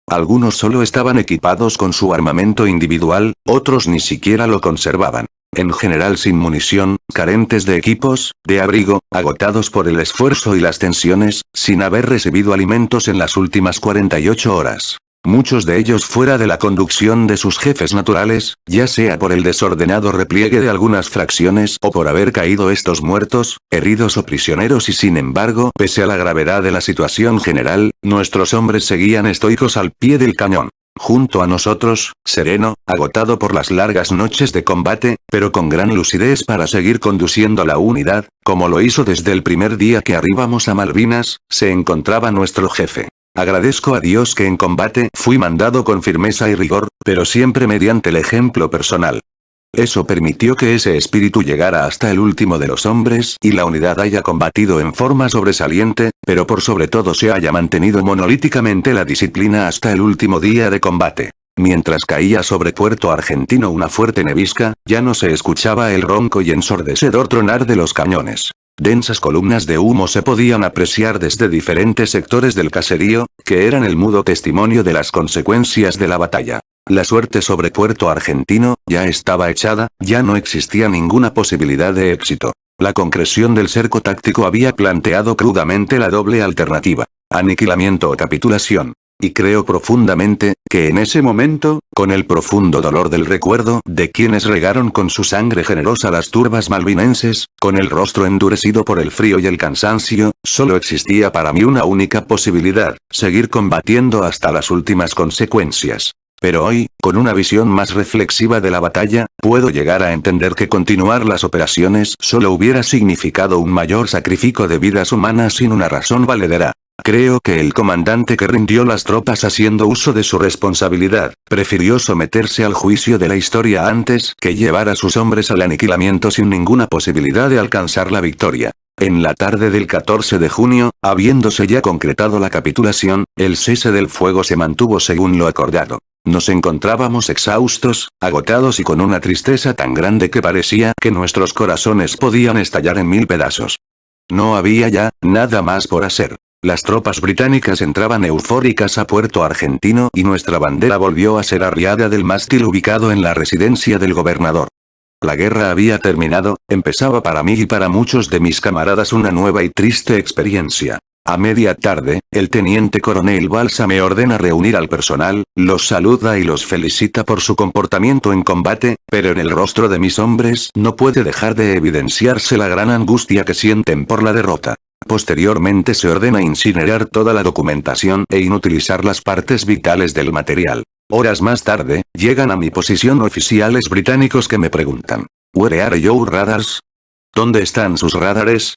Algunos solo estaban equipados con su armamento individual, otros ni siquiera lo conservaban. En general sin munición, carentes de equipos, de abrigo, agotados por el esfuerzo y las tensiones, sin haber recibido alimentos en las últimas 48 horas. muchos de ellos fuera de la conducción de sus jefes naturales, ya sea por el desordenado repliegue de algunas fracciones o por haber caído estos muertos, heridos o prisioneros y sin embargo, pese a la gravedad de la situación general, nuestros hombres seguían estoicos al pie del cañón. Junto a nosotros, sereno, agotado por las largas noches de combate, pero con gran lucidez para seguir conduciendo la unidad, como lo hizo desde el primer día que arribamos a Malvinas, se encontraba nuestro jefe. Agradezco a Dios que en combate fui mandado con firmeza y rigor, pero siempre mediante el ejemplo personal. Eso permitió que ese espíritu llegara hasta el último de los hombres y la unidad haya combatido en forma sobresaliente, pero por sobre todo se haya mantenido monolíticamente la disciplina hasta el último día de combate. Mientras caía sobre Puerto Argentino una fuerte nevisca, ya no se escuchaba el ronco y ensordecedor tronar de los cañones. Densas columnas de humo se podían apreciar desde diferentes sectores del caserío, que eran el mudo testimonio de las consecuencias de la batalla. La suerte sobre Puerto Argentino, ya estaba echada, ya no existía ninguna posibilidad de éxito. La concreción del cerco táctico había planteado crudamente la doble alternativa: aniquilamiento o capitulación. Y creo profundamente, que en ese momento, con el profundo dolor del recuerdo de quienes regaron con su sangre generosa las turbas malvinenses, con el rostro endurecido por el frío y el cansancio, solo existía para mí una única posibilidad: seguir combatiendo hasta las últimas consecuencias. Pero hoy, con una visión más reflexiva de la batalla, puedo llegar a entender que continuar las operaciones solo hubiera significado un mayor sacrificio de vidas humanas sin una razón valedera. Creo que el comandante que rindió las tropas haciendo uso de su responsabilidad, prefirió someterse al juicio de la historia antes que llevar a sus hombres al aniquilamiento sin ninguna posibilidad de alcanzar la victoria. En la tarde del 14 de junio, habiéndose ya concretado la capitulación, el cese del fuego se mantuvo según lo acordado. Nos encontrábamos exhaustos, agotados y con una tristeza tan grande que parecía que nuestros corazones podían estallar en 1000 pedazos. No había ya nada más por hacer. Las tropas británicas entraban eufóricas a Puerto Argentino y nuestra bandera volvió a ser arriada del mástil ubicado en la residencia del gobernador. La guerra había terminado, empezaba para mí y para muchos de mis camaradas una nueva y triste experiencia. A media tarde, el teniente coronel Balsa me ordena reunir al personal, los saluda y los felicita por su comportamiento en combate, pero en el rostro de mis hombres no puede dejar de evidenciarse la gran angustia que sienten por la derrota. Posteriormente se ordena incinerar toda la documentación e inutilizar las partes vitales del material. Horas más tarde, llegan a mi posición oficiales británicos que me preguntan: ¿Where are your radars? ¿Dónde están sus radares?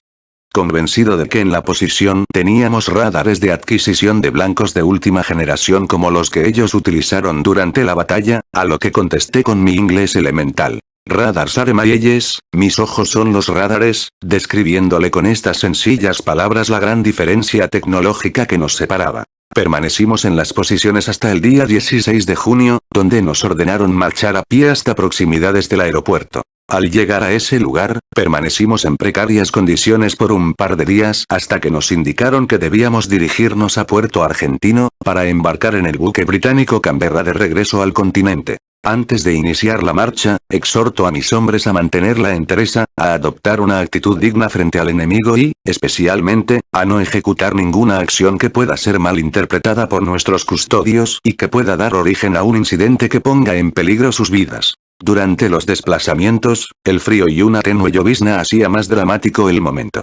Convencido de que en la posición teníamos radares de adquisición de blancos de última generación como los que ellos utilizaron durante la batalla, a lo que contesté con mi inglés elemental: Radars are my eyes, mis ojos son los radares, describiéndole con estas sencillas palabras la gran diferencia tecnológica que nos separaba. Permanecimos en las posiciones hasta el día 16 de junio, donde nos ordenaron marchar a pie hasta proximidades del aeropuerto. Al llegar a ese lugar, permanecimos en precarias condiciones por un par de días hasta que nos indicaron que debíamos dirigirnos a Puerto Argentino, para embarcar en el buque británico Canberra de regreso al continente. Antes de iniciar la marcha, exhorto a mis hombres a mantener la entereza, a adoptar una actitud digna frente al enemigo y, especialmente, a no ejecutar ninguna acción que pueda ser malinterpretada por nuestros custodios y que pueda dar origen a un incidente que ponga en peligro sus vidas. Durante los desplazamientos, el frío y una tenue llovizna hacía más dramático el momento.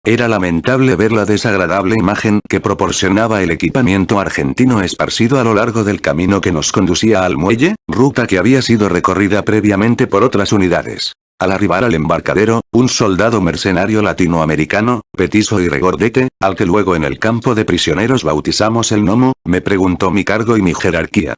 Era lamentable ver la desagradable imagen que proporcionaba el equipamiento argentino esparcido a lo largo del camino que nos conducía al muelle, ruta que había sido recorrida previamente por otras unidades. Al arribar al embarcadero, un soldado mercenario latinoamericano, petizo y regordete, al que luego en el campo de prisioneros bautizamos el Nomo, me preguntó mi cargo y mi jerarquía.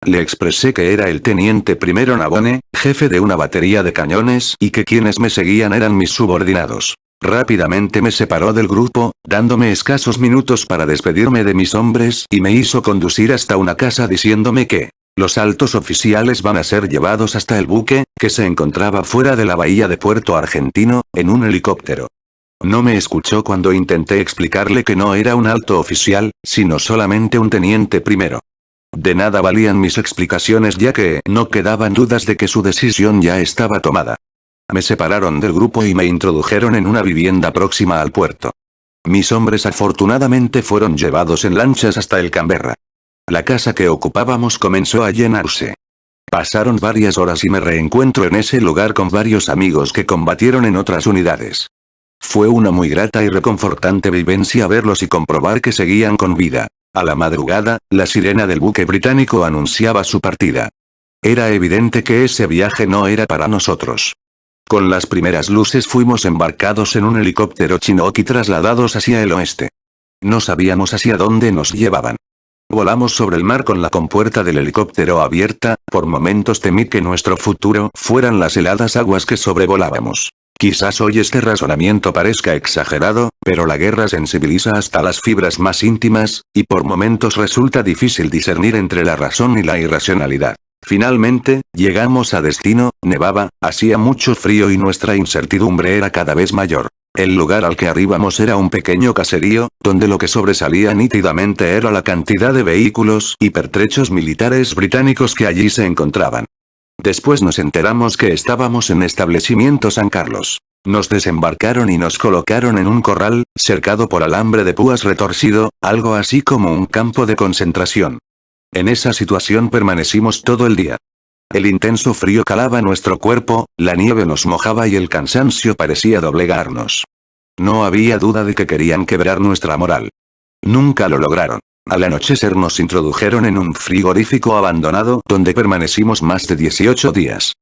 Le expresé que era el teniente primero Nabone, jefe de una batería de cañones y que quienes me seguían eran mis subordinados. Rápidamente me separó del grupo, dándome escasos minutos para despedirme de mis hombres y me hizo conducir hasta una casa diciéndome que los altos oficiales van a ser llevados hasta el buque, que se encontraba fuera de la bahía de Puerto Argentino, en un helicóptero. No me escuchó cuando intenté explicarle que no era un alto oficial, sino solamente un teniente primero. De nada valían mis explicaciones ya que no quedaban dudas de que su decisión ya estaba tomada. Me separaron del grupo y me introdujeron en una vivienda próxima al puerto. Mis hombres afortunadamente fueron llevados en lanchas hasta el Canberra. La casa que ocupábamos comenzó a llenarse. Pasaron varias horas y me reencuentro en ese lugar con varios amigos que combatieron en otras unidades. Fue una muy grata y reconfortante vivencia verlos y comprobar que seguían con vida. A la madrugada, la sirena del buque británico anunciaba su partida. Era evidente que ese viaje no era para nosotros. Con las primeras luces fuimos embarcados en un helicóptero Chinook y trasladados hacia el oeste. No sabíamos hacia dónde nos llevaban. Volamos sobre el mar con la compuerta del helicóptero abierta, por momentos temí que nuestro futuro fueran las heladas aguas que sobrevolábamos. Quizás hoy este razonamiento parezca exagerado, pero la guerra sensibiliza hasta las fibras más íntimas, y por momentos resulta difícil discernir entre la razón y la irracionalidad. Finalmente, llegamos a destino, nevaba, hacía mucho frío y nuestra incertidumbre era cada vez mayor. El lugar al que arribamos era un pequeño caserío, donde lo que sobresalía nítidamente era la cantidad de vehículos y pertrechos militares británicos que allí se encontraban. Después nos enteramos que estábamos en establecimiento San Carlos. Nos desembarcaron y nos colocaron en un corral, cercado por alambre de púas retorcido, algo así como un campo de concentración. En esa situación permanecimos todo el día. El intenso frío calaba nuestro cuerpo, la nieve nos mojaba y el cansancio parecía doblegarnos. No había duda de que querían quebrar nuestra moral. Nunca lo lograron. Al anochecer nos introdujeron en un frigorífico abandonado donde permanecimos más de 18 días.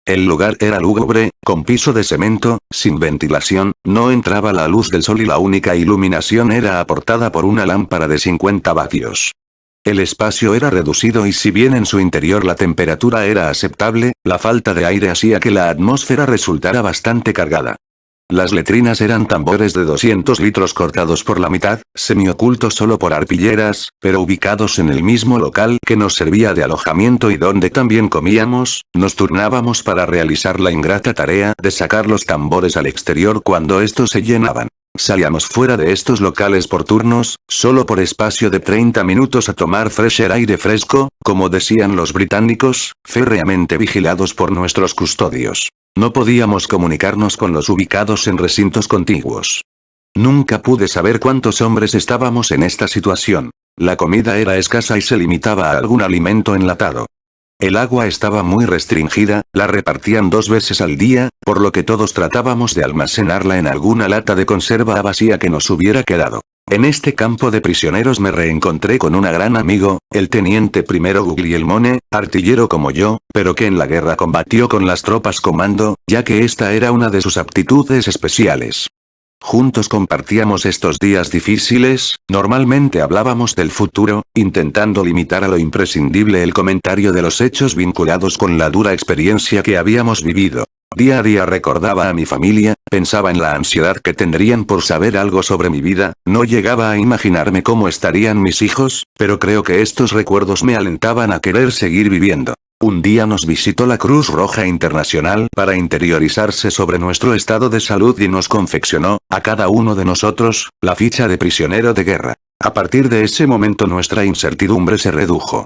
El lugar era lúgubre, con piso de cemento, sin ventilación, no entraba la luz del sol y la única iluminación era aportada por una lámpara de 50 vatios. El espacio era reducido y si bien en su interior la temperatura era aceptable, la falta de aire hacía que la atmósfera resultara bastante cargada. Las letrinas eran tambores de 200 litros cortados por la mitad, semiocultos solo por arpilleras, pero ubicados en el mismo local que nos servía de alojamiento y donde también comíamos, nos turnábamos para realizar la ingrata tarea de sacar los tambores al exterior cuando estos se llenaban. Salíamos fuera de estos locales por turnos, solo por espacio de 30 minutos a tomar fresher aire fresco, como decían los británicos, férreamente vigilados por nuestros custodios. No podíamos comunicarnos con los ubicados en recintos contiguos. Nunca pude saber cuántos hombres estábamos en esta situación. La comida era escasa y se limitaba a algún alimento enlatado. El agua estaba muy restringida, la repartían 2 veces al día, por lo que todos tratábamos de almacenarla en alguna lata de conserva vacía que nos hubiera quedado. En este campo de prisioneros me reencontré con un gran amigo, el teniente primero Guglielmone, artillero como yo, pero que en la guerra combatió con las tropas comando, ya que esta era una de sus aptitudes especiales. Juntos compartíamos estos días difíciles, normalmente hablábamos del futuro, intentando limitar a lo imprescindible el comentario de los hechos vinculados con la dura experiencia que habíamos vivido. Día a día recordaba a mi familia, pensaba en la ansiedad que tendrían por saber algo sobre mi vida, no llegaba a imaginarme cómo estarían mis hijos, pero creo que estos recuerdos me alentaban a querer seguir viviendo. Un día nos visitó la Cruz Roja Internacional para interiorizarse sobre nuestro estado de salud y nos confeccionó, a cada uno de nosotros, la ficha de prisionero de guerra. A partir de ese momento nuestra incertidumbre se redujo.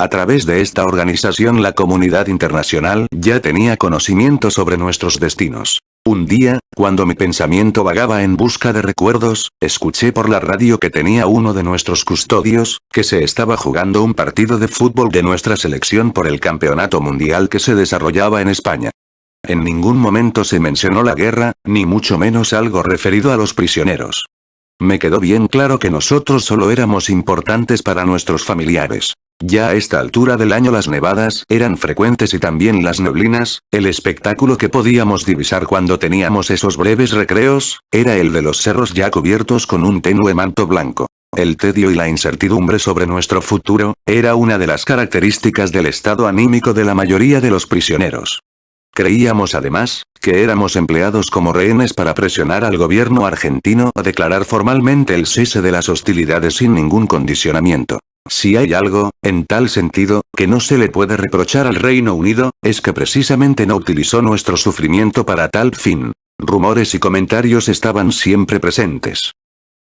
A través de esta organización la comunidad internacional ya tenía conocimiento sobre nuestros destinos. Un día, cuando mi pensamiento vagaba en busca de recuerdos, escuché por la radio que tenía uno de nuestros custodios, que se estaba jugando un partido de fútbol de nuestra selección por el campeonato mundial que se desarrollaba en España. En ningún momento se mencionó la guerra, ni mucho menos algo referido a los prisioneros. Me quedó bien claro que nosotros solo éramos importantes para nuestros familiares. Ya a esta altura del año las nevadas eran frecuentes y también las neblinas, el espectáculo que podíamos divisar cuando teníamos esos breves recreos, era el de los cerros ya cubiertos con un tenue manto blanco. El tedio y la incertidumbre sobre nuestro futuro, era una de las características del estado anímico de la mayoría de los prisioneros. Creíamos además, que éramos empleados como rehenes para presionar al gobierno argentino a declarar formalmente el cese de las hostilidades sin ningún condicionamiento. Si hay algo, en tal sentido, que no se le puede reprochar al Reino Unido, es que precisamente no utilizó nuestro sufrimiento para tal fin. Rumores y comentarios estaban siempre presentes.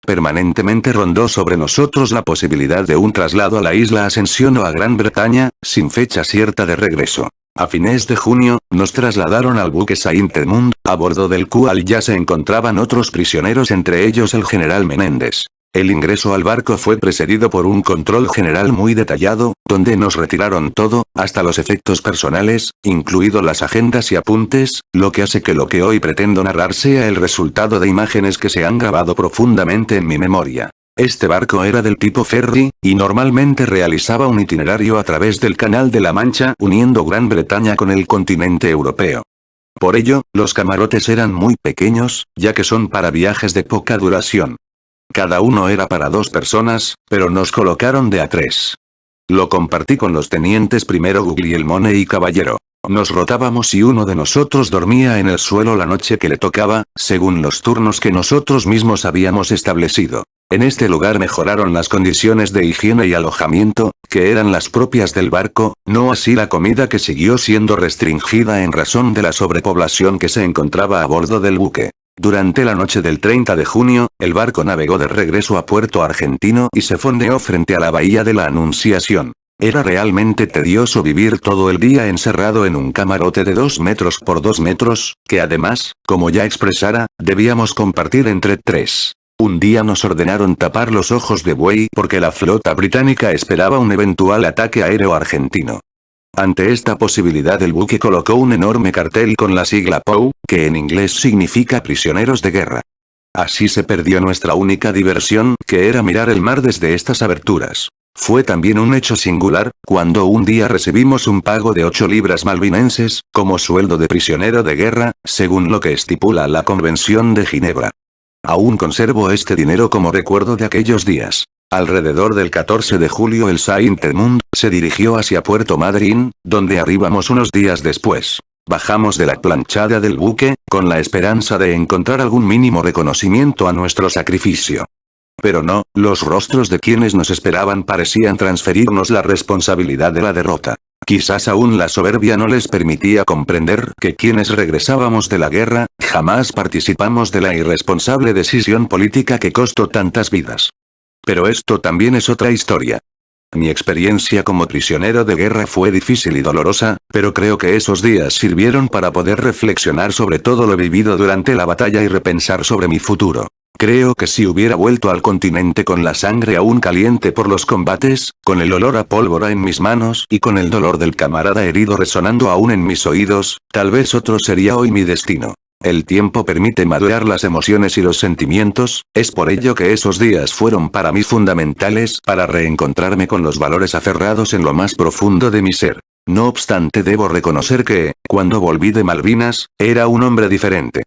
Permanentemente rondó sobre nosotros la posibilidad de un traslado a la isla Ascensión o a Gran Bretaña, sin fecha cierta de regreso. A fines de junio, nos trasladaron al buque Saint-Edmund, a bordo del cual ya se encontraban otros prisioneros entre ellos el general Menéndez. El ingreso al barco fue precedido por un control general muy detallado, donde nos retiraron todo, hasta los efectos personales, incluido las agendas y apuntes, lo que hace que lo que hoy pretendo narrar sea el resultado de imágenes que se han grabado profundamente en mi memoria. Este barco era del tipo ferry, y normalmente realizaba un itinerario a través del Canal de la Mancha uniendo Gran Bretaña con el continente europeo. Por ello, los camarotes eran muy pequeños, ya que son para viajes de poca duración. Cada uno era para 2 personas, pero nos colocaron de a 3. Lo compartí con los tenientes primero Guglielmone y Caballero. Nos rotábamos y uno de nosotros dormía en el suelo la noche que le tocaba, según los turnos que nosotros mismos habíamos establecido. En este lugar mejoraron las condiciones de higiene y alojamiento, que eran las propias del barco, no así la comida que siguió siendo restringida en razón de la sobrepoblación que se encontraba a bordo del buque. Durante la noche del 30 de junio, el barco navegó de regreso a Puerto Argentino y se fondeó frente a la bahía de la Anunciación. Era realmente tedioso vivir todo el día encerrado en un camarote de 2 metros por 2 metros, que además, como ya expresara, debíamos compartir entre 3. Un día nos ordenaron tapar los ojos de buey porque la flota británica esperaba un eventual ataque aéreo argentino. Ante esta posibilidad el buque colocó un enorme cartel con la sigla POW, que en inglés significa prisioneros de guerra. Así se perdió nuestra única diversión, que era mirar el mar desde estas aberturas. Fue también un hecho singular, cuando un día recibimos un pago de 8 libras malvinenses, como sueldo de prisionero de guerra, según lo que estipula la Convención de Ginebra. Aún conservo este dinero como recuerdo de aquellos días. Alrededor del 14 de julio el Saint-Edmund se dirigió hacia Puerto Madryn, donde arribamos unos días después. Bajamos de la planchada del buque, con la esperanza de encontrar algún mínimo reconocimiento a nuestro sacrificio. Pero no, los rostros de quienes nos esperaban parecían transferirnos la responsabilidad de la derrota. Quizás aún la soberbia no les permitía comprender que quienes regresábamos de la guerra, jamás participamos de la irresponsable decisión política que costó tantas vidas. Pero esto también es otra historia. Mi experiencia como prisionero de guerra fue difícil y dolorosa, pero creo que esos días sirvieron para poder reflexionar sobre todo lo vivido durante la batalla y repensar sobre mi futuro. Creo que si hubiera vuelto al continente con la sangre aún caliente por los combates, con el olor a pólvora en mis manos y con el dolor del camarada herido resonando aún en mis oídos, tal vez otro sería hoy mi destino. El tiempo permite madurar las emociones y los sentimientos, es por ello que esos días fueron para mí fundamentales para reencontrarme con los valores aferrados en lo más profundo de mi ser. No obstante debo reconocer que, cuando volví de Malvinas, era un hombre diferente.